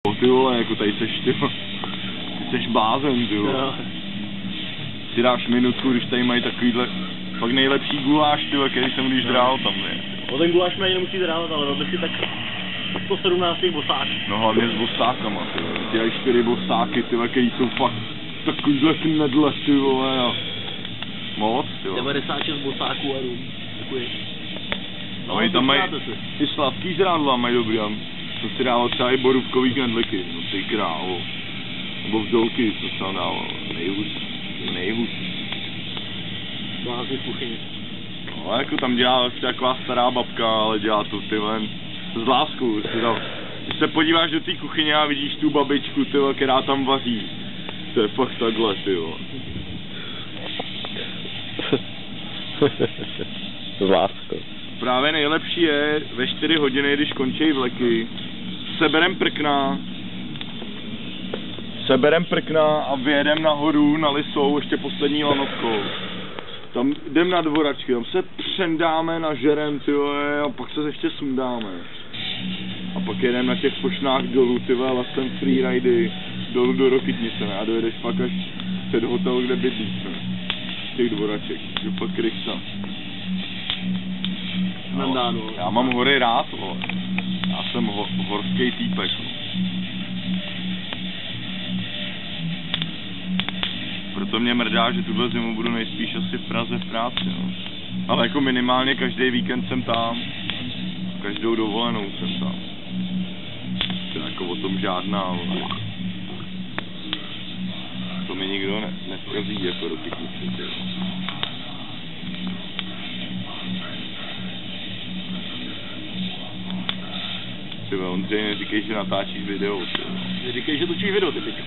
Ty vole, jako tady seš, ty seš blázen, ty vole. No. Si dáš minutku, když tady mají takovýhle fakt nejlepší guláš, ty vole, který jsem když drál tam, ne. O ten guláš mi ani nemusí drávat, ale robil si tak 117 bosáků. No hlavně s bosákama, ty vole. Ty dají 4 bosáky, ty vole, který jsou fakt takovýhle knedle, ty vole, a moc, ty vole. 96 bosáků a rum. Děkuji. No oni tam mají ty sladký zrádla, mají dobrý, a to si dával třeba i borůvkový knedliky, no ty krávo. Nebo vdolky, co se tam dával, nejhus. Blázny v kuchyni. No jako tam dělá vlastně taková stará babka, ale dělá to ty ven s láskou. Když se podíváš do té kuchyně a vidíš tu babičku, ty vole, která tam vaří. To je fakt takhle, ty vole. S láskou. Právě nejlepší je ve 4 hodiny, když končí vleky, seberem prkna a vyjedem nahoru na Lisou ještě poslední lanovkou. Tam jdem na dvoračky, tam se přendáme na žerem, tyhle, a pak se ještě sundáme. A pak jedeme na těch pošnách dolů, tyhle, lesem freeridy, dolů do Rokytnice, ne? A dojedeš pak až před hotel, kde bydlíš, ne? Těch dvoraček, je fakt krychta. No, já mám hory rád, vole. Já jsem horský týpek, no. Proto mě mrdá, že tuhle zimu budu nejspíš asi v Praze v práci, no. Ale jako minimálně každý víkend jsem tam. Každou dovolenou jsem tam. To je jako o tom žádná, vole. To mi nikdo neskazí jako do Rokytnice, ty. Ondřej, neříkej, že natáčíš video, ty. Neříkej, že točíš video, ty pičo.